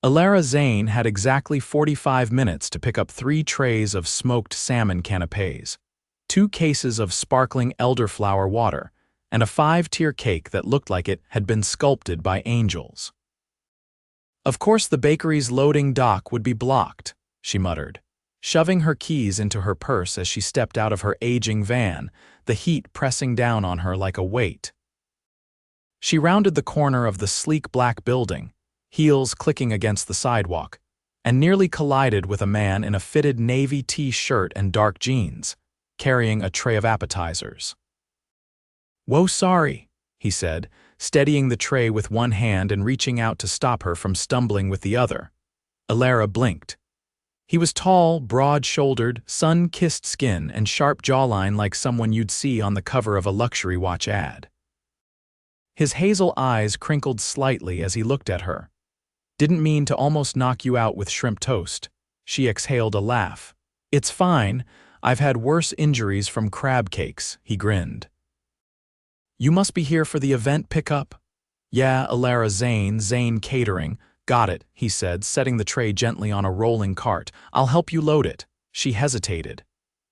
Elara Zane had exactly 45 minutes to pick up 3 trays of smoked salmon canapés, 2 cases of sparkling elderflower water, and a 5-tier cake that looked like it had been sculpted by angels. Of course the bakery's loading dock would be blocked, she muttered, shoving her keys into her purse as she stepped out of her aging van, the heat pressing down on her like a weight. She rounded the corner of the sleek black building, heels clicking against the sidewalk, and nearly collided with a man in a fitted navy t-shirt and dark jeans, carrying a tray of appetizers. "Whoa, sorry," he said, steadying the tray with one hand and reaching out to stop her from stumbling with the other. Elara blinked. He was tall, broad-shouldered, sun-kissed skin and sharp jawline like someone you'd see on the cover of a luxury watch ad. His hazel eyes crinkled slightly as he looked at her. "Didn't mean to almost knock you out with shrimp toast." She exhaled a laugh. "It's fine. I've had worse injuries from crab cakes," he grinned. "You must be here for the event pickup?" "Yeah, Elara Zane, Zane Catering. Got it," he said, setting the tray gently on a rolling cart. "I'll help you load it." She hesitated.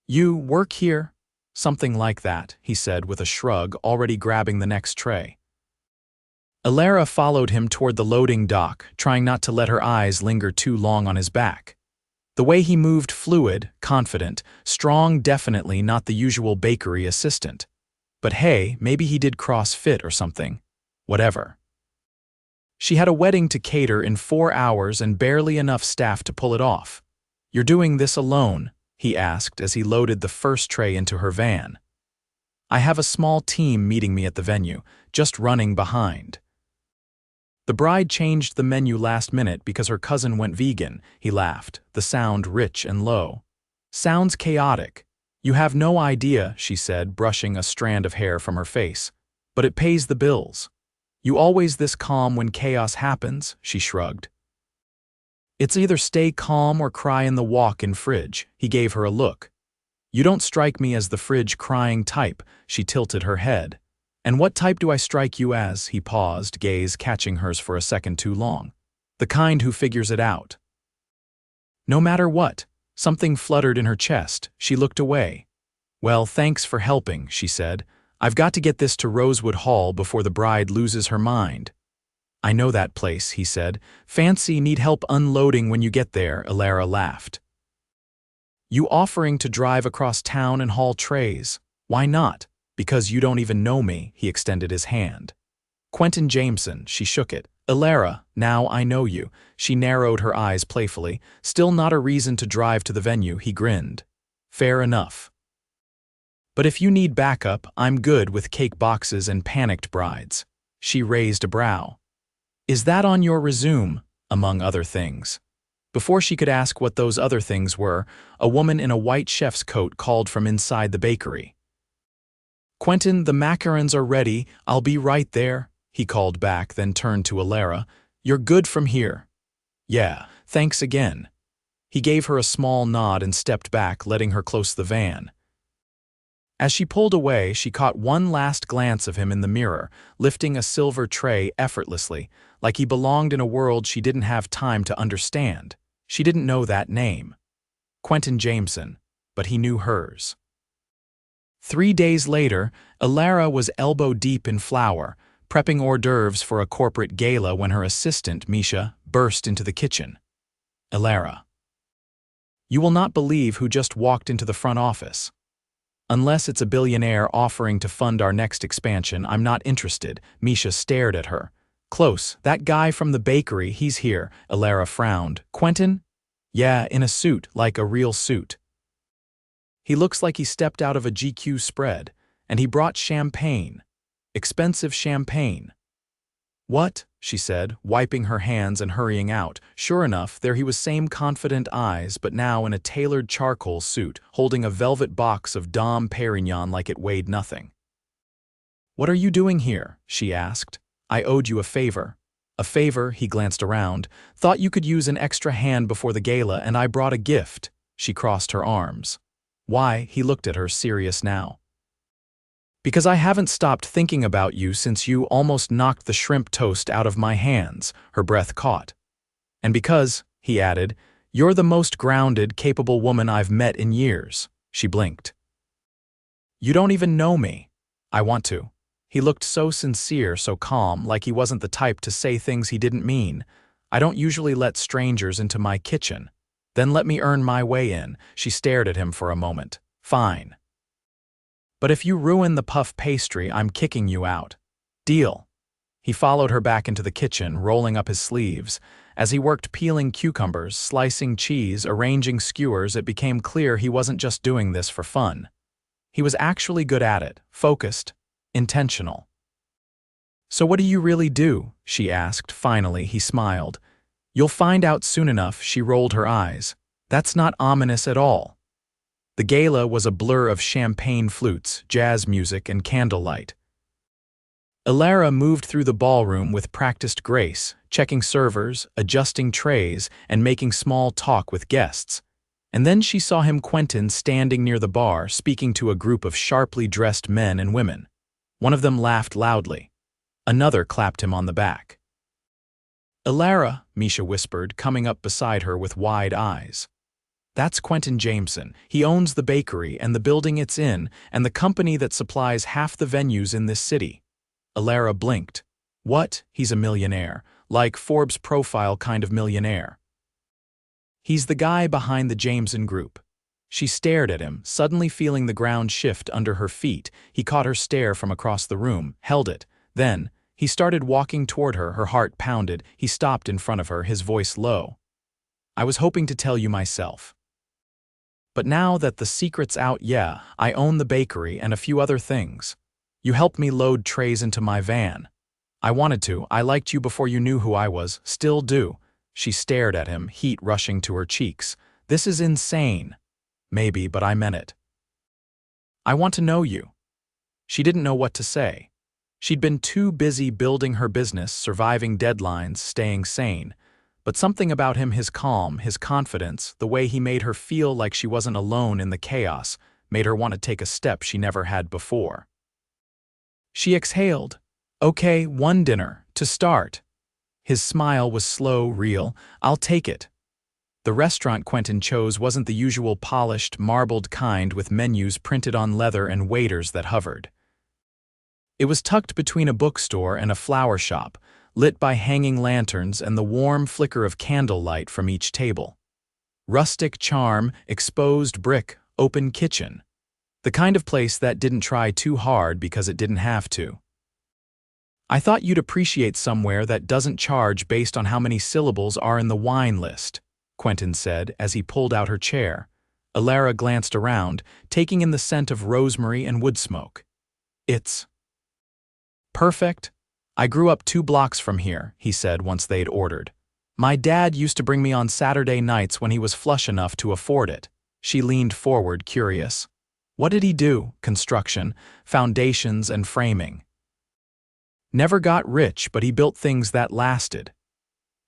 "You work here?" "Something like that," he said with a shrug, already grabbing the next tray. Elara followed him toward the loading dock, trying not to let her eyes linger too long on his back. The way he moved fluid, confident, strong, definitely not the usual bakery assistant. But hey, maybe he did CrossFit or something. Whatever. She had a wedding to cater in 4 hours and barely enough staff to pull it off. "You're doing this alone?" he asked as he loaded the first tray into her van. "I have a small team meeting me at the venue, just running behind." "The bride changed the menu last minute because her cousin went vegan," he laughed, the sound rich and low. "Sounds chaotic." "You have no idea," she said, brushing a strand of hair from her face. "But it pays the bills." "You always this calm when chaos happens?" she shrugged. "It's either stay calm or cry in the walk-in fridge." He gave her a look. "You don't strike me as the fridge crying type." She tilted her head. "And what type do I strike you as?" He paused, gaze catching hers for a second too long. "The kind who figures it out." "No matter what." Something fluttered in her chest. She looked away. "Well, thanks for helping," she said. "I've got to get this to Rosewood Hall before the bride loses her mind." "I know that place," he said. "Fancy need help unloading when you get there," Elara laughed. "You offering to drive across town and haul trays? Why not?" "Because you don't even know me," he extended his hand. "Quentin Jameson," she shook it. "Elara, now I know you." She narrowed her eyes playfully. "Still not a reason to drive to the venue," he grinned. "Fair enough. But if you need backup, I'm good with cake boxes and panicked brides." She raised a brow. "Is that on your resume?" "Among other things." Before she could ask what those other things were, a woman in a white chef's coat called from inside the bakery. "Quentin, the macarons are ready. I'll be right there," he called back, then turned to Elara. "You're good from here." "Yeah, thanks again." He gave her a small nod and stepped back, letting her close the van. As she pulled away, she caught one last glance of him in the mirror, lifting a silver tray effortlessly, like he belonged in a world she didn't have time to understand. She didn't know that name. Quentin Jameson, but he knew hers. 3 days later, Elara was elbow-deep in flour, prepping hors d'oeuvres for a corporate gala when her assistant, Misha, burst into the kitchen. "Elara, you will not believe who just walked into the front office. Unless it's a billionaire offering to fund our next expansion, I'm not interested." Misha stared at her. "Close, that guy from the bakery, he's here." Elara frowned. "Quentin?" "Yeah, in a suit, like a real suit. He looks like he stepped out of a GQ spread, and he brought champagne. Expensive champagne." "What?" she said, wiping her hands and hurrying out. Sure enough, there he was, same confident eyes, but now in a tailored charcoal suit, holding a velvet box of Dom Perignon like it weighed nothing. "What are you doing here?" she asked. "I owed you a favor." "A favor?" He glanced around. "Thought you could use an extra hand before the gala, and I brought a gift." She crossed her arms. "Why?" He looked at her, serious now. "Because I haven't stopped thinking about you since you almost knocked the shrimp toast out of my hands." Her breath caught. And because, he added, you're the most grounded, capable woman I've met in years. She blinked. You don't even know me. I want to. He looked so sincere, so calm, like he wasn't the type to say things he didn't mean. I don't usually let strangers into my kitchen. Then let me earn my way in. She stared at him for a moment. Fine. But if you ruin the puff pastry, I'm kicking you out. Deal. He followed her back into the kitchen, rolling up his sleeves. As he worked peeling cucumbers, slicing cheese, arranging skewers, it became clear he wasn't just doing this for fun. He was actually good at it, focused, intentional. So what do you really do? She asked. Finally, he smiled. You'll find out soon enough, she rolled her eyes. That's not ominous at all. The gala was a blur of champagne flutes, jazz music, and candlelight. Elara moved through the ballroom with practiced grace, checking servers, adjusting trays, and making small talk with guests. And then she saw Quentin standing near the bar, speaking to a group of sharply dressed men and women. One of them laughed loudly. Another clapped him on the back. Elara, Misha whispered, coming up beside her with wide eyes. That's Quentin Jameson. He owns the bakery and the building it's in, and the company that supplies half the venues in this city. Elara blinked. What? He's a millionaire, like Forbes profile kind of millionaire. He's the guy behind the Jameson Group. She stared at him, suddenly feeling the ground shift under her feet. He caught her stare from across the room, held it. Then, he started walking toward her, her heart pounded. He stopped in front of her, his voice low. I was hoping to tell you myself. But now that the secret's out, yeah, I own the bakery and a few other things. You helped me load trays into my van. I wanted to. I liked you before you knew who I was. Still do. She stared at him, heat rushing to her cheeks. This is insane. Maybe, but I meant it. I want to know you. She didn't know what to say. She'd been too busy building her business, surviving deadlines, staying sane. But something about him, his calm, his confidence, the way he made her feel like she wasn't alone in the chaos, made her want to take a step she never had before. She exhaled. Okay, one dinner, to start. His smile was slow, real. I'll take it. The restaurant Quentin chose wasn't the usual polished, marbled kind with menus printed on leather and waiters that hovered. It was tucked between a bookstore and a flower shop, lit by hanging lanterns and the warm flicker of candlelight from each table. Rustic charm, exposed brick, open kitchen. The kind of place that didn't try too hard because it didn't have to. I thought you'd appreciate somewhere that doesn't charge based on how many syllables are in the wine list, Quentin said as he pulled out her chair. Elara glanced around, taking in the scent of rosemary and wood smoke. It's perfect. I grew up 2 blocks from here, he said once they'd ordered. My dad used to bring me on Saturday nights when he was flush enough to afford it. She leaned forward, curious. What did he do? Construction, foundations, and framing. Never got rich, but he built things that lasted.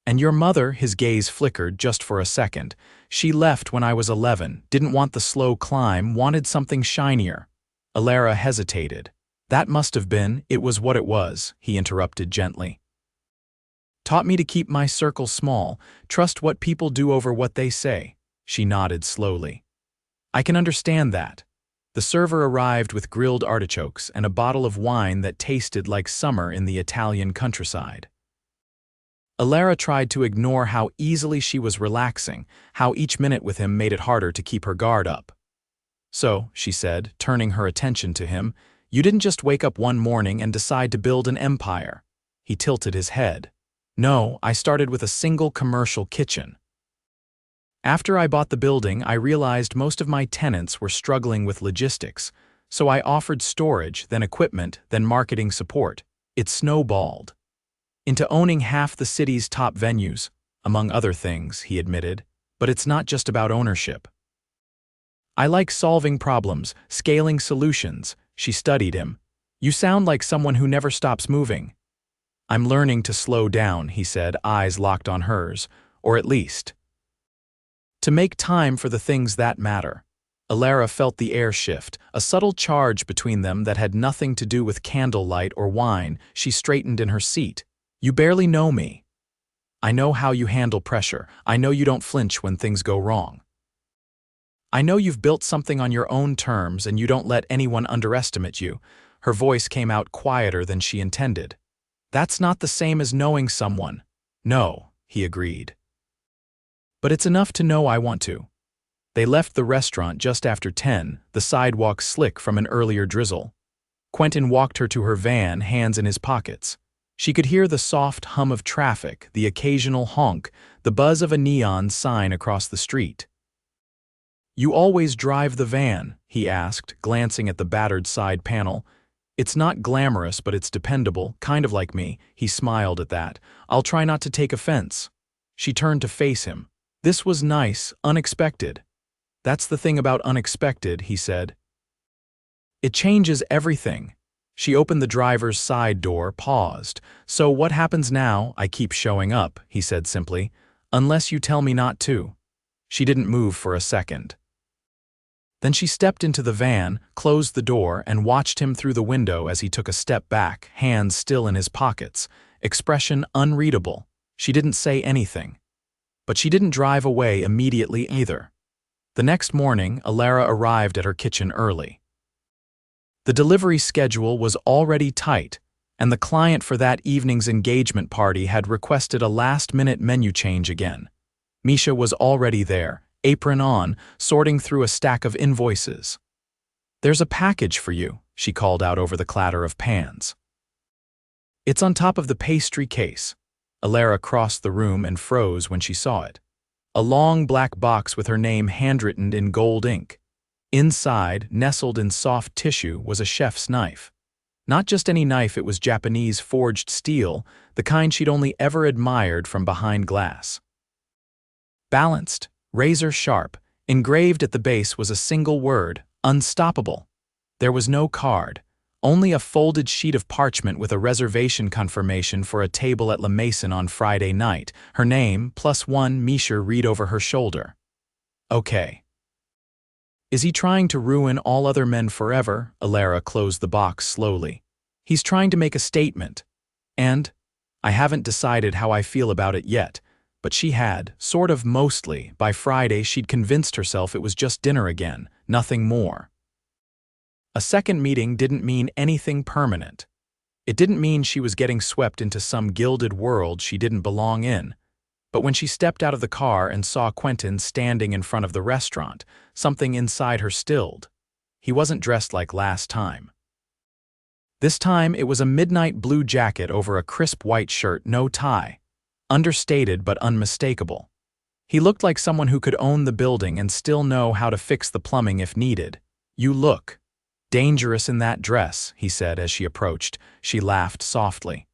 And your mother, his gaze flickered just for a second. She left when I was 11, didn't want the slow climb, wanted something shinier. Elara hesitated. That must have been, it was what it was, he interrupted gently. Taught me to keep my circle small, trust what people do over what they say. She nodded slowly. I can understand that. The server arrived with grilled artichokes and a bottle of wine that tasted like summer in the Italian countryside. Elara tried to ignore how easily she was relaxing, how each minute with him made it harder to keep her guard up. So, she said, turning her attention to him, you didn't just wake up one morning and decide to build an empire. He tilted his head. No, I started with a single commercial kitchen. After I bought the building, I realized most of my tenants were struggling with logistics, so I offered storage, then equipment, then marketing support. It snowballed into owning half the city's top venues, among other things, he admitted, but it's not just about ownership. I like solving problems, scaling solutions. She studied him. You sound like someone who never stops moving. I'm learning to slow down, he said, eyes locked on hers, or at least to make time for the things that matter. Elara felt the air shift, a subtle charge between them that had nothing to do with candlelight or wine. She straightened in her seat. You barely know me. I know how you handle pressure. I know you don't flinch when things go wrong. I know you've built something on your own terms and you don't let anyone underestimate you." Her voice came out quieter than she intended. "That's not the same as knowing someone." "No," he agreed. "But it's enough to know I want to." They left the restaurant just after 10, the sidewalk slick from an earlier drizzle. Quentin walked her to her van, hands in his pockets. She could hear the soft hum of traffic, the occasional honk, the buzz of a neon sign across the street. "You always drive the van?" he asked, glancing at the battered side panel. "It's not glamorous, but it's dependable, kind of like me." He smiled at that. "I'll try not to take offense." She turned to face him. "This was nice, unexpected." "That's the thing about unexpected," he said. "It changes everything." She opened the driver's side door, paused. "So what happens now?" "I keep showing up," he said simply. "Unless you tell me not to." She didn't move for a second. Then she stepped into the van, closed the door, and watched him through the window as he took a step back, hands still in his pockets, expression unreadable. She didn't say anything. But she didn't drive away immediately either. The next morning, Elara arrived at her kitchen early. The delivery schedule was already tight, and the client for that evening's engagement party had requested a last-minute menu change again. Misha was already there, apron on, sorting through a stack of invoices. "There's a package for you," she called out over the clatter of pans. "It's on top of the pastry case." Elara crossed the room and froze when she saw it. A long black box with her name handwritten in gold ink. Inside, nestled in soft tissue, was a chef's knife. Not just any knife, it was Japanese forged steel, the kind she'd only ever admired from behind glass. Balanced, razor sharp, engraved at the base was a single word, unstoppable. There was no card, only a folded sheet of parchment with a reservation confirmation for a table at La Maison on Friday night. Her name, +1, Misha, read over her shoulder. "Okay. Is he trying to ruin all other men forever?" Elara closed the box slowly. "He's trying to make a statement. And I haven't decided how I feel about it yet." But she had, sort of mostly. By Friday she'd convinced herself it was just dinner again, nothing more. A second meeting didn't mean anything permanent. It didn't mean she was getting swept into some gilded world she didn't belong in. But when she stepped out of the car and saw Quentin standing in front of the restaurant, something inside her stilled. He wasn't dressed like last time. This time it was a midnight blue jacket over a crisp white shirt, no tie. Understated but unmistakable. He looked like someone who could own the building and still know how to fix the plumbing if needed. "You look dangerous in that dress," he said as she approached. She laughed softly.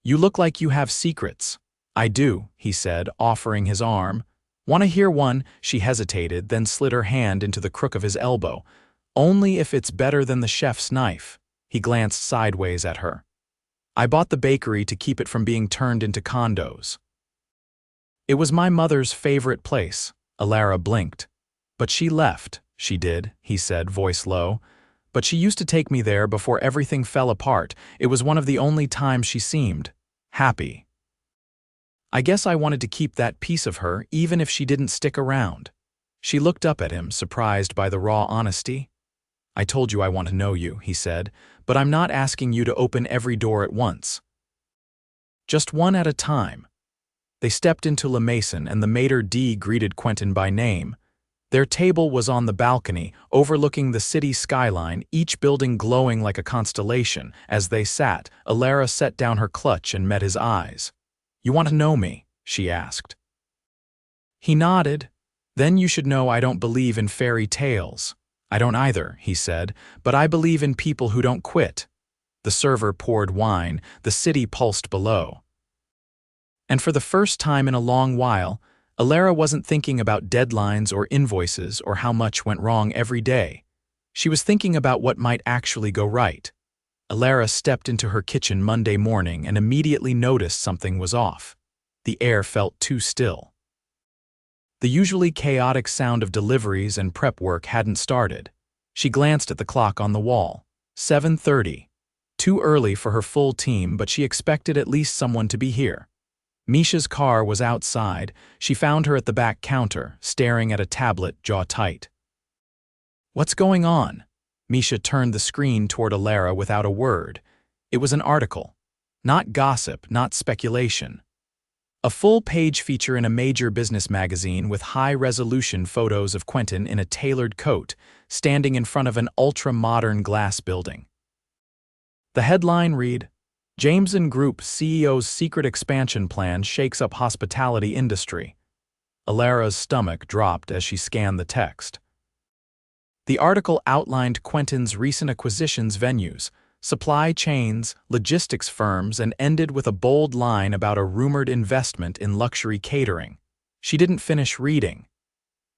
"You look like you have secrets." "I do," he said, offering his arm. "Want to hear one?" She hesitated, then slid her hand into the crook of his elbow. "Only if it's better than the chef's knife." He glanced sideways at her. "I bought the bakery to keep it from being turned into condos." "It was my mother's favorite place." Elara blinked. "But she left." "She did," he said, voice low. "But she used to take me there before everything fell apart. It was one of the only times she seemed happy. I guess I wanted to keep that piece of her, even if she didn't stick around." She looked up at him, surprised by the raw honesty. "I told you I want to know you," he said, "but I'm not asking you to open every door at once. Just one at a time." They stepped into La Maison and the maitre d' greeted Quentin by name. Their table was on the balcony, overlooking the city skyline, each building glowing like a constellation. As they sat, Elara set down her clutch and met his eyes. "You want to know me?" she asked. He nodded. "Then you should know I don't believe in fairy tales." "I don't either," he said, "but I believe in people who don't quit." The server poured wine, the city pulsed below. And for the first time in a long while, Elara wasn't thinking about deadlines or invoices or how much went wrong every day. She was thinking about what might actually go right. Elara stepped into her kitchen Monday morning and immediately noticed something was off. The air felt too still. The usually chaotic sound of deliveries and prep work hadn't started. She glanced at the clock on the wall. 7:30. Too early for her full team, but she expected at least someone to be here. Misha's car was outside. She found her at the back counter, staring at a tablet, jaw tight. "What's going on?" Misha turned the screen toward Elara without a word. It was an article. Not gossip, not speculation. A full-page feature in a major business magazine with high-resolution photos of Quentin in a tailored coat, standing in front of an ultra-modern glass building. The headline read, "Jameson Group CEO's secret expansion plan shakes up hospitality industry." Elara's stomach dropped as she scanned the text. The article outlined Quentin's recent acquisitions venues, supply chains, logistics firms, and ended with a bold line about a rumored investment in luxury catering. She didn't finish reading.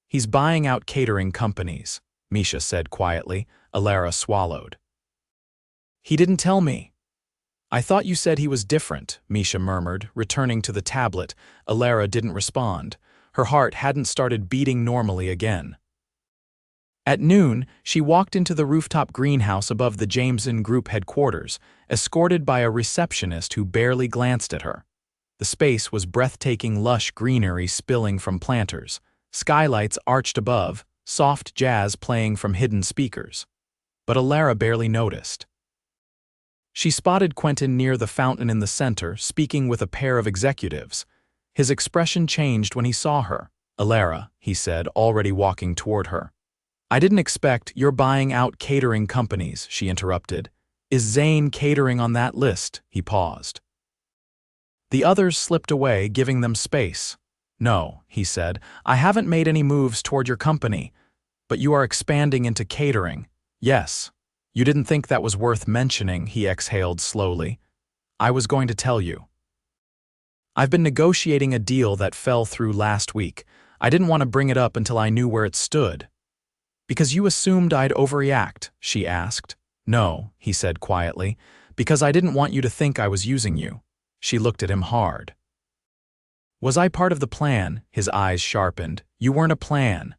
"He's buying out catering companies," Misha said quietly. Elara swallowed. "He didn't tell me." "I thought you said he was different," Misha murmured, returning to the tablet. Elara didn't respond. Her heart hadn't started beating normally again. At noon, she walked into the rooftop greenhouse above the Jameson Group headquarters, escorted by a receptionist who barely glanced at her. The space was breathtaking lush greenery spilling from planters, skylights arched above, soft jazz playing from hidden speakers. But Elara barely noticed. She spotted Quentin near the fountain in the center, speaking with a pair of executives. His expression changed when he saw her. "Elara," he said, already walking toward her. "I didn't expect you're buying out catering companies," she interrupted. "Is Zane Catering on that list?" He paused. The others slipped away, giving them space. "No," he said, "I haven't made any moves toward your company. But you are expanding into catering." "Yes. You didn't think that was worth mentioning," he exhaled slowly. "I was going to tell you. I've been negotiating a deal that fell through last week. I didn't want to bring it up until I knew where it stood." "Because you assumed I'd overreact?" she asked. "No," he said quietly, "because I didn't want you to think I was using you." She looked at him hard. "Was I part of the plan?" His eyes sharpened. "You weren't a plan.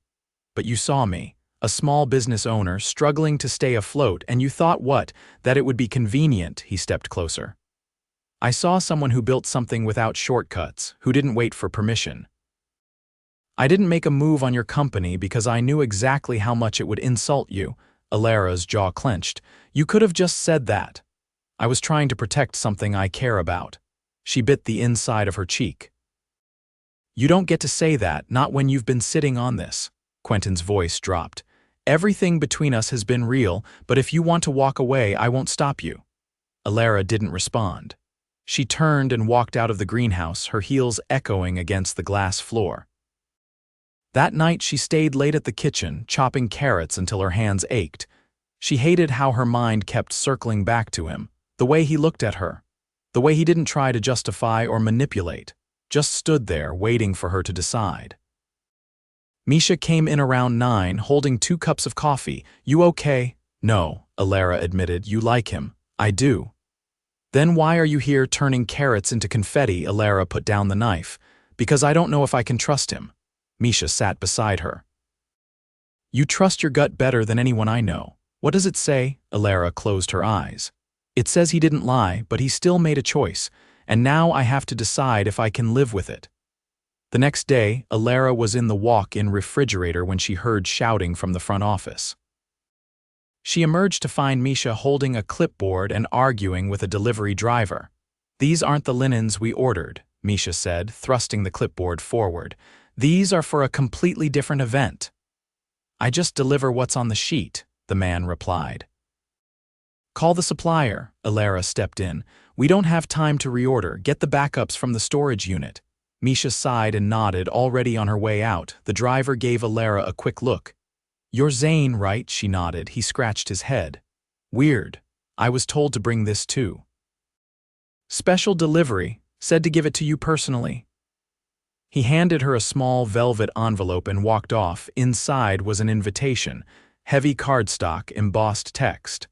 But you saw me, a small business owner struggling to stay afloat, and you thought what? That it would be convenient." He stepped closer. "I saw someone who built something without shortcuts, who didn't wait for permission. I didn't make a move on your company because I knew exactly how much it would insult you." Elara's jaw clenched. "You could have just said that. I was trying to protect something I care about." She bit the inside of her cheek. "You don't get to say that, not when you've been sitting on this." Quentin's voice dropped. "Everything between us has been real, but if you want to walk away, I won't stop you." Elara didn't respond. She turned and walked out of the greenhouse, her heels echoing against the glass floor. That night she stayed late at the kitchen, chopping carrots until her hands ached. She hated how her mind kept circling back to him, the way he looked at her, the way he didn't try to justify or manipulate, just stood there waiting for her to decide. Misha came in around 9, holding 2 cups of coffee. "You okay?" "No," Elara admitted. "You like him." "I do." "Then why are you here turning carrots into confetti?" Elara put down the knife. "Because I don't know if I can trust him." Misha sat beside her. "You trust your gut better than anyone I know." "What does it say?" Elara closed her eyes. "It says he didn't lie, but he still made a choice, and now I have to decide if I can live with it." The next day, Elara was in the walk-in refrigerator when she heard shouting from the front office. She emerged to find Misha holding a clipboard and arguing with a delivery driver. "These aren't the linens we ordered," Misha said, thrusting the clipboard forward. "These are for a completely different event." "I just deliver what's on the sheet," the man replied. "Call the supplier," Elara stepped in. "We don't have time to reorder. Get the backups from the storage unit." Misha sighed and nodded, already on her way out. The driver gave Elara a quick look. "You're Zane, right?" She nodded. He scratched his head. "Weird. I was told to bring this too." "Special delivery. Said to give it to you personally." He handed her a small velvet envelope and walked off. Inside was an invitation, heavy cardstock, embossed text.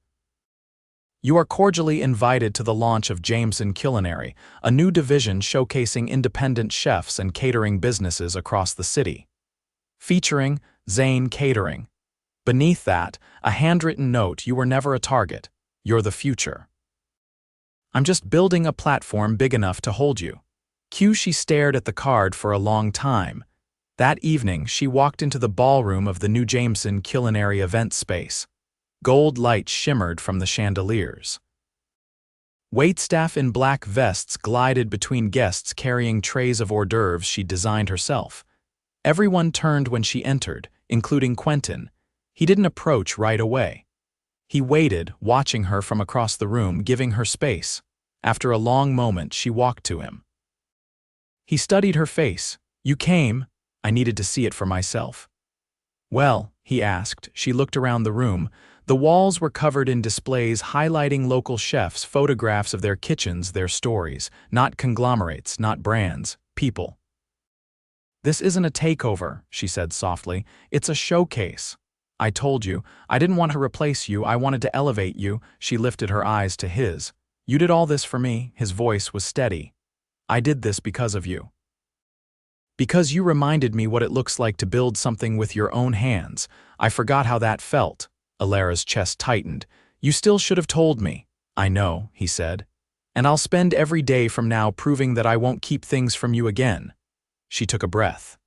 "You are cordially invited to the launch of Jameson Culinary, a new division showcasing independent chefs and catering businesses across the city. Featuring Zane Catering." Beneath that, a handwritten note: "You were never a target. You're the future. I'm just building a platform big enough to hold you." She stared at the card for a long time. That evening, she walked into the ballroom of the new Jameson culinary event space. Gold light shimmered from the chandeliers. Waitstaff in black vests glided between guests carrying trays of hors d'oeuvres she'd designed herself. Everyone turned when she entered, including Quentin. He didn't approach right away. He waited, watching her from across the room, giving her space. After a long moment, she walked to him. He studied her face. "You came. I needed to see it for myself." "Well," he asked. She looked around the room. The walls were covered in displays highlighting local chefs, photographs of their kitchens, their stories, not conglomerates, not brands, people. "This isn't a takeover," she said softly. "It's a showcase. I told you, I didn't want to replace you, I wanted to elevate you." She lifted her eyes to his. "You did all this for me." His voice was steady. "I did this because of you. Because you reminded me what it looks like to build something with your own hands. I forgot how that felt." Elara's chest tightened. "You still should have told me." "I know," he said. "And I'll spend every day from now proving that I won't keep things from you again." She took a breath.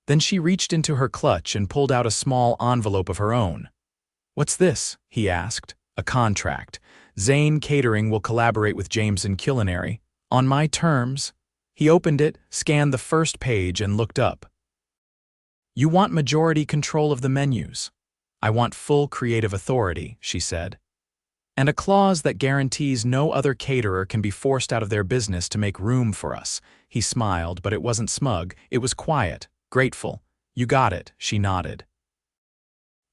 Then she reached into her clutch and pulled out a small envelope of her own. "What's this?" he asked. "A contract. Zane Catering will collaborate with Jameson Culinary. On my terms." He opened it, scanned the first page, and looked up. "You want majority control of the menus. I want full creative authority," she said. "And a clause that guarantees no other caterer can be forced out of their business to make room for us." He smiled, but it wasn't smug. It was quiet, grateful. "You got it," she nodded.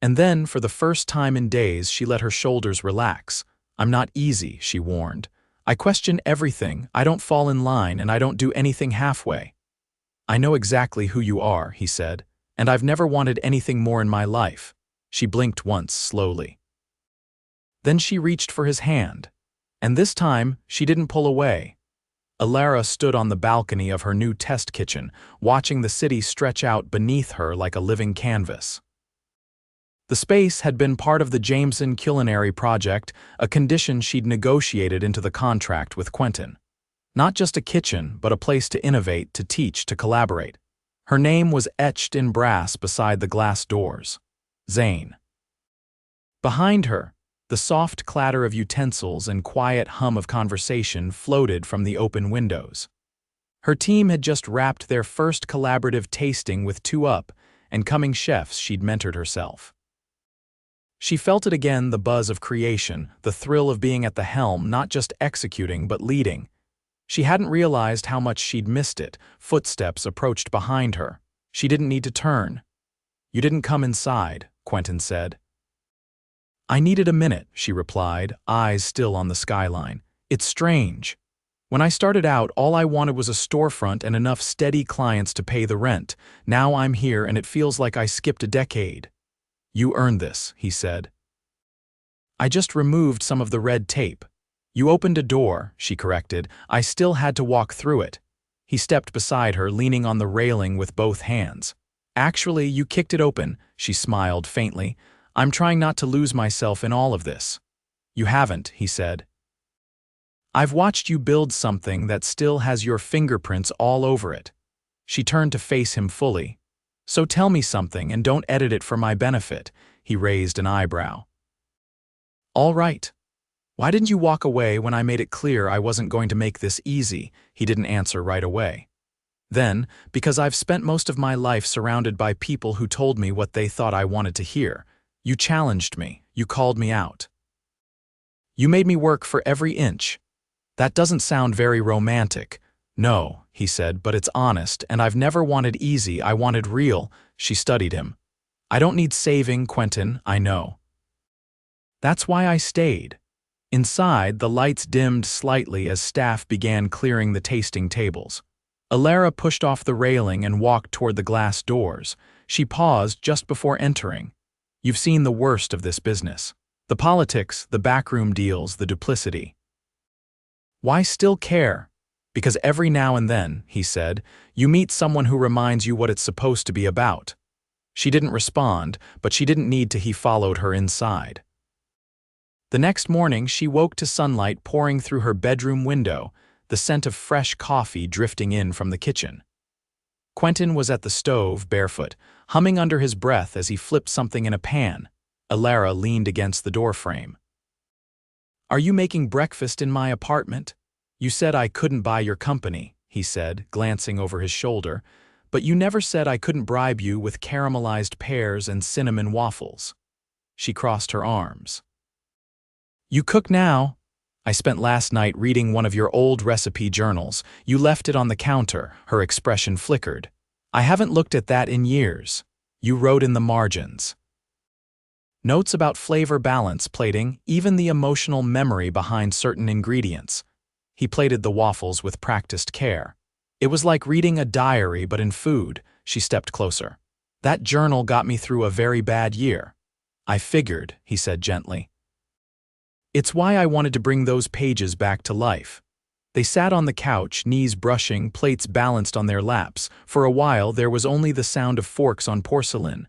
And then, for the first time in days, she let her shoulders relax. "I'm not easy," she warned. "I question everything, I don't fall in line, and I don't do anything halfway." "I know exactly who you are," he said, "and I've never wanted anything more in my life." She blinked once, slowly. Then she reached for his hand. And this time, she didn't pull away. Elara stood on the balcony of her new test kitchen, watching the city stretch out beneath her like a living canvas. The space had been part of the Jameson culinary project, a condition she'd negotiated into the contract with Quentin. Not just a kitchen, but a place to innovate, to teach, to collaborate. Her name was etched in brass beside the glass doors. Zane. Behind her, the soft clatter of utensils and quiet hum of conversation floated from the open windows. Her team had just wrapped their first collaborative tasting with two and coming chefs she'd mentored herself. She felt it again, the buzz of creation, the thrill of being at the helm, not just executing but leading. She hadn't realized how much she'd missed it. Footsteps approached behind her. She didn't need to turn. "You didn't come inside," Quentin said. "I needed a minute," she replied, eyes still on the skyline. "It's strange. When I started out, all I wanted was a storefront and enough steady clients to pay the rent. Now I'm here and it feels like I skipped a decade." "You earned this," he said. "I just removed some of the red tape." "You opened a door," she corrected. "I still had to walk through it." He stepped beside her, leaning on the railing with both hands. "Actually, you kicked it open," she smiled faintly. "I'm trying not to lose myself in all of this." "You haven't," he said. "I've watched you build something that still has your fingerprints all over it." She turned to face him fully. "So tell me something and don't edit it for my benefit." He raised an eyebrow. "All right. Why didn't you walk away when I made it clear I wasn't going to make this easy?" He didn't answer right away. "Then, because I've spent most of my life surrounded by people who told me what they thought I wanted to hear. You challenged me. You called me out. You made me work for every inch. That doesn't sound very romantic." "No," he said, "but it's honest, and I've never wanted easy, I wanted real." She studied him. "I don't need saving, Quentin, I know. That's why I stayed." Inside, the lights dimmed slightly as staff began clearing the tasting tables. Elara pushed off the railing and walked toward the glass doors. She paused just before entering. "You've seen the worst of this business. The politics, the backroom deals, the duplicity. Why still care? Because every now and then," he said, "you meet someone who reminds you what it's supposed to be about." She didn't respond, but she didn't need to. He followed her inside. The next morning, she woke to sunlight pouring through her bedroom window. the scent of fresh coffee drifting in from the kitchen. Quentin was at the stove, barefoot, humming under his breath as he flipped something in a pan. Elara leaned against the doorframe. "Are you making breakfast in my apartment? You said I couldn't buy your company," he said, glancing over his shoulder, "but you never said I couldn't bribe you with caramelized pears and cinnamon waffles." She crossed her arms. "You cook now? I spent last night reading one of your old recipe journals. You left it on the counter." Her expression flickered. "I haven't looked at that in years." You wrote in the margins. Notes about flavor balance, plating, even the emotional memory behind certain ingredients. He plated the waffles with practiced care. It was like reading a diary but in food. She stepped closer. "That journal got me through a very bad year." "I figured," he said gently. "It's why I wanted to bring those pages back to life." They sat on the couch, knees brushing, plates balanced on their laps. For a while there was only the sound of forks on porcelain.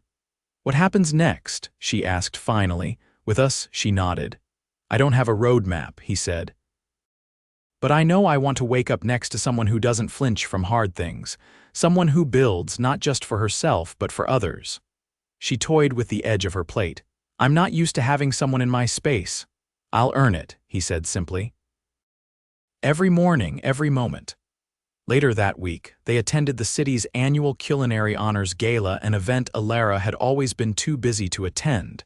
"What happens next?" she asked finally. "With us?" She nodded. "I don't have a roadmap," he said. "But I know I want to wake up next to someone who doesn't flinch from hard things. Someone who builds, not just for herself, but for others." She toyed with the edge of her plate. "I'm not used to having someone in my space." "I'll earn it," he said simply. Every morning, every moment. Later that week, they attended the city's annual Culinary Honors Gala, an event Elara had always been too busy to attend.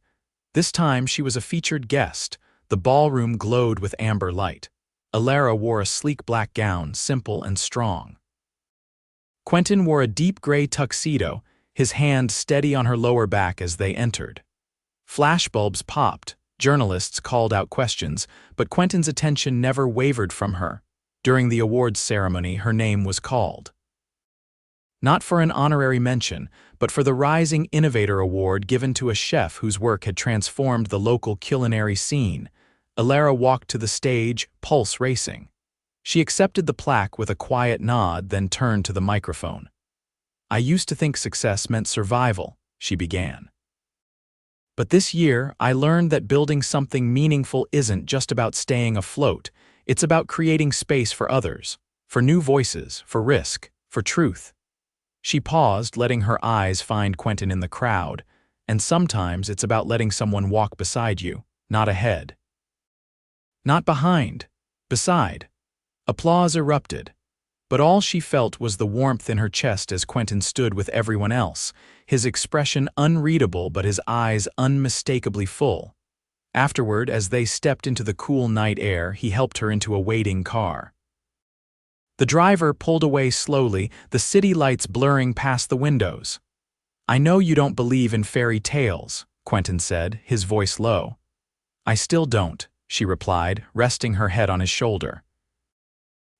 This time she was a featured guest. The ballroom glowed with amber light. Elara wore a sleek black gown, simple and strong. Quentin wore a deep gray tuxedo, his hand steady on her lower back as they entered. Flashbulbs popped, journalists called out questions, but Quentin's attention never wavered from her. During the awards ceremony, her name was called. Not for an honorary mention, but for the Rising Innovator Award given to a chef whose work had transformed the local culinary scene. Elara walked to the stage, pulse racing. She accepted the plaque with a quiet nod, then turned to the microphone. "I used to think success meant survival," she began. "But this year, I learned that building something meaningful isn't just about staying afloat. It's about creating space for others, for new voices, for risk, for truth." She paused, letting her eyes find Quentin in the crowd. "And sometimes it's about letting someone walk beside you, not ahead. Not behind, beside." Applause erupted. But all she felt was the warmth in her chest as Quentin stood with everyone else, his expression unreadable but his eyes unmistakably full. Afterward, as they stepped into the cool night air, he helped her into a waiting car. The driver pulled away slowly, the city lights blurring past the windows. "I know you don't believe in fairy tales," Quentin said, his voice low. "I still don't," she replied, resting her head on his shoulder.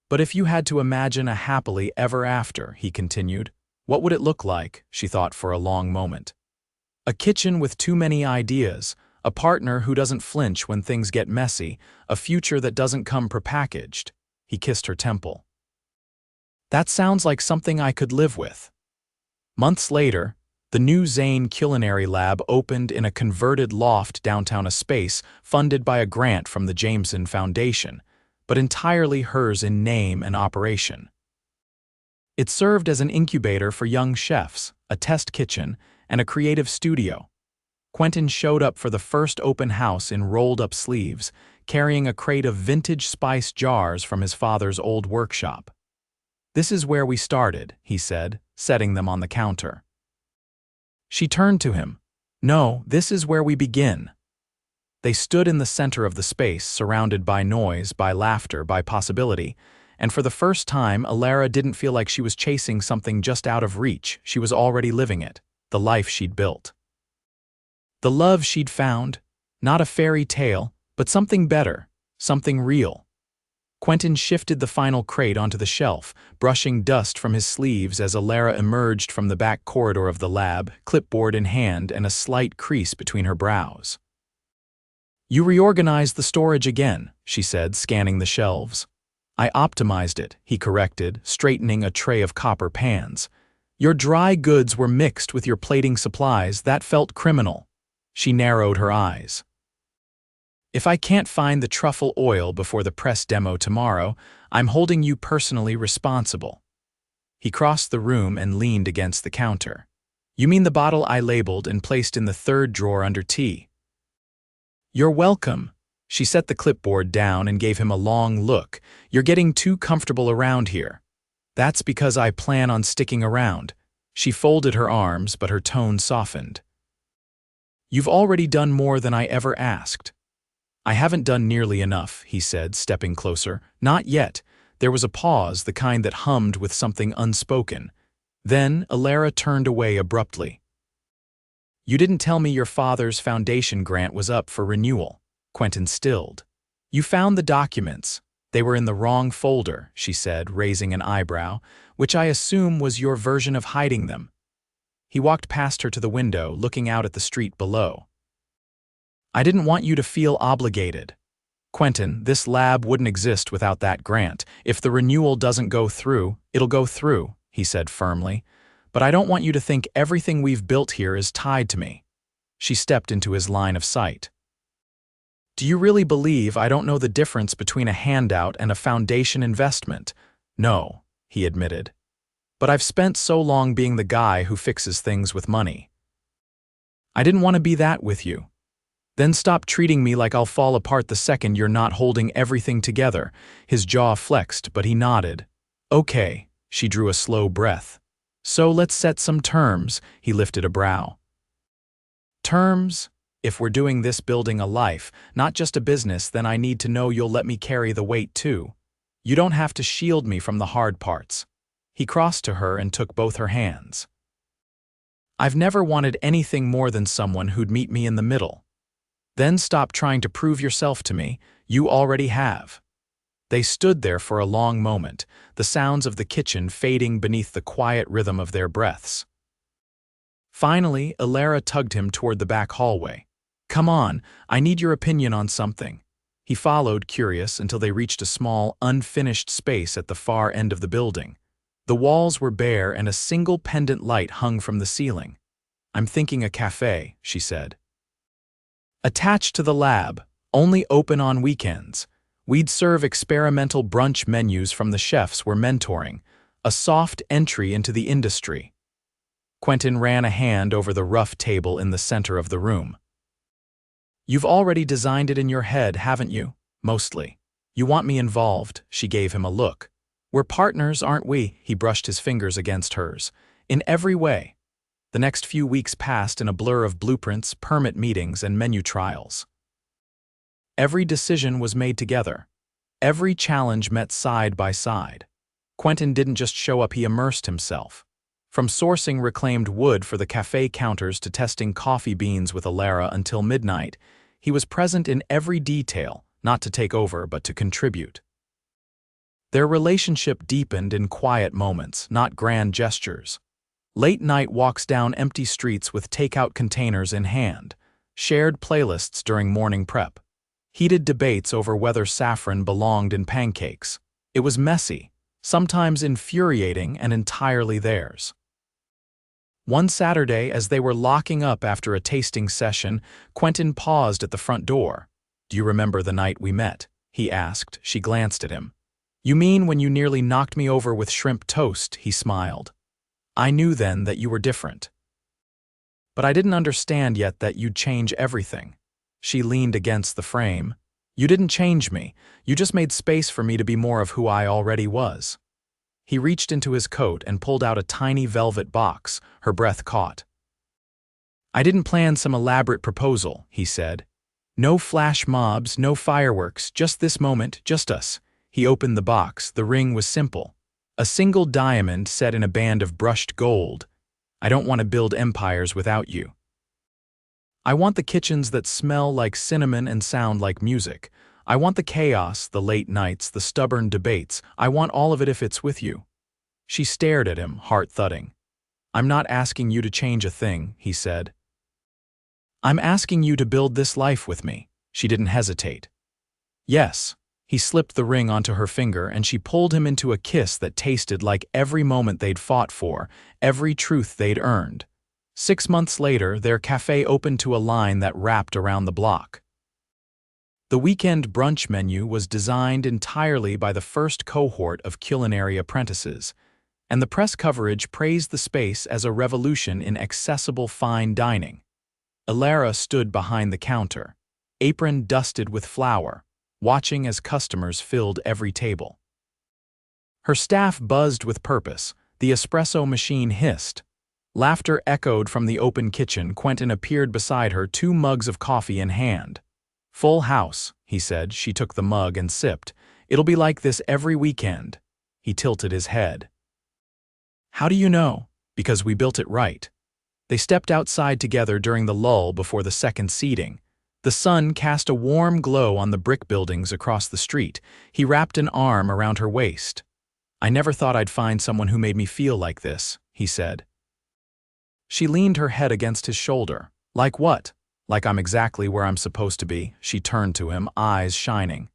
"But if you had to imagine a happily ever after," he continued, "what would it look like?" She thought for a long moment. "A kitchen with too many ideas, a partner who doesn't flinch when things get messy, a future that doesn't come prepackaged." He kissed her temple. "That sounds like something I could live with." Months later, the new Zane Culinary Lab opened in a converted loft downtown, a space funded by a grant from the Jameson Foundation, but entirely hers in name and operation. It served as an incubator for young chefs, a test kitchen, and a creative studio. Quentin showed up for the first open house in rolled-up sleeves, carrying a crate of vintage spice jars from his father's old workshop. "This is where we started," he said, setting them on the counter. She turned to him. "No, this is where we begin." They stood in the center of the space, surrounded by noise, by laughter, by possibility, and for the first time, Elara didn't feel like she was chasing something just out of reach. She was already living it, the life she'd built. The love she'd found, not a fairy tale, but something better, something real. Quentin shifted the final crate onto the shelf, brushing dust from his sleeves as Elara emerged from the back corridor of the lab, clipboard in hand and a slight crease between her brows. "You reorganized the storage again," she said, scanning the shelves. "I optimized it," he corrected, straightening a tray of copper pans. "Your dry goods were mixed with your plating supplies. That felt criminal." She narrowed her eyes. If I can't find the truffle oil before the press demo tomorrow, I'm holding you personally responsible. He crossed the room and leaned against the counter. You mean the bottle I labeled and placed in the third drawer under tea? You're welcome. She set the clipboard down and gave him a long look. You're getting too comfortable around here. That's because I plan on sticking around. She folded her arms, but her tone softened. You've already done more than I ever asked. I haven't done nearly enough, he said, stepping closer. Not yet. There was a pause, the kind that hummed with something unspoken. Then Elara turned away abruptly. You didn't tell me your father's foundation grant was up for renewal. Quentin stilled. You found the documents. They were in the wrong folder, she said, raising an eyebrow, which I assume was your version of hiding them. He walked past her to the window, looking out at the street below. I didn't want you to feel obligated. Quentin, this lab wouldn't exist without that grant. If the renewal doesn't go through, it'll go through, he said firmly. But I don't want you to think everything we've built here is tied to me. She stepped into his line of sight. Do you really believe I don't know the difference between a handout and a foundation investment? No, he admitted. But I've spent so long being the guy who fixes things with money. I didn't want to be that with you. Then stop treating me like I'll fall apart the second you're not holding everything together. His jaw flexed, but he nodded. Okay, she drew a slow breath. So let's set some terms, he lifted a brow. Terms? If we're doing this building a life, not just a business, then I need to know you'll let me carry the weight too. You don't have to shield me from the hard parts. He crossed to her and took both her hands. I've never wanted anything more than someone who'd meet me in the middle. Then stop trying to prove yourself to me. You already have. They stood there for a long moment, the sounds of the kitchen fading beneath the quiet rhythm of their breaths. Finally, Elara tugged him toward the back hallway. Come on, I need your opinion on something. He followed, curious, until they reached a small, unfinished space at the far end of the building. The walls were bare and a single pendant light hung from the ceiling. I'm thinking a cafe, she said. Attached to the lab, only open on weekends. We'd serve experimental brunch menus from the chefs we're mentoring, a soft entry into the industry. Quentin ran a hand over the rough table in the center of the room. You've already designed it in your head, haven't you? Mostly. You want me involved, she gave him a look. We're partners, aren't we? He brushed his fingers against hers. In every way. The next few weeks passed in a blur of blueprints, permit meetings, and menu trials. Every decision was made together. Every challenge met side by side. Quentin didn't just show up, he immersed himself. From sourcing reclaimed wood for the cafe counters to testing coffee beans with Elara until midnight, he was present in every detail, not to take over but to contribute. Their relationship deepened in quiet moments, not grand gestures. Late-night walks down empty streets with takeout containers in hand, shared playlists during morning prep, heated debates over whether saffron belonged in pancakes. It was messy, sometimes infuriating and entirely theirs. One Saturday, as they were locking up after a tasting session, Quentin paused at the front door. Do you remember the night we met? He asked. She glanced at him. You mean when you nearly knocked me over with shrimp toast? He smiled. I knew then that you were different. But I didn't understand yet that you'd change everything. She leaned against the frame. You didn't change me. You just made space for me to be more of who I already was. He reached into his coat and pulled out a tiny velvet box. Her breath caught. I didn't plan some elaborate proposal, he said. No flash mobs, no fireworks, just this moment, just us. He opened the box. The ring was simple. A single diamond set in a band of brushed gold. I don't want to build empires without you. I want the kitchens that smell like cinnamon and sound like music. I want the chaos, the late nights, the stubborn debates. I want all of it if it's with you. She stared at him, heart thudding. I'm not asking you to change a thing, he said. I'm asking you to build this life with me. She didn't hesitate. Yes. He slipped the ring onto her finger and she pulled him into a kiss that tasted like every moment they'd fought for, every truth they'd earned. 6 months later, their cafe opened to a line that wrapped around the block. The weekend brunch menu was designed entirely by the first cohort of culinary apprentices, and the press coverage praised the space as a revolution in accessible fine dining. Elara stood behind the counter, apron dusted with flour, watching as customers filled every table. Her staff buzzed with purpose, the espresso machine hissed. Laughter echoed from the open kitchen. Quentin appeared beside her, 2 mugs of coffee in hand. "Full house," he said. She took the mug and sipped. "It'll be like this every weekend." He tilted his head. "How do you know?" "Because we built it right." They stepped outside together during the lull before the second seating. The sun cast a warm glow on the brick buildings across the street. He wrapped an arm around her waist. "I never thought I'd find someone who made me feel like this," he said. She leaned her head against his shoulder. "Like what?" "Like I'm exactly where I'm supposed to be." She turned to him, eyes shining.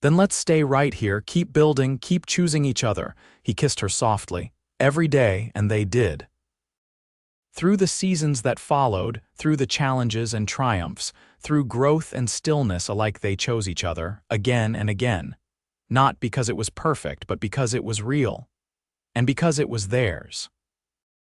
"Then let's stay right here, keep building, keep choosing each other." He kissed her softly. Every day, and they did. Through the seasons that followed, through the challenges and triumphs, through growth and stillness alike, they chose each other, again and again. Not because it was perfect, but because it was real. And because it was theirs.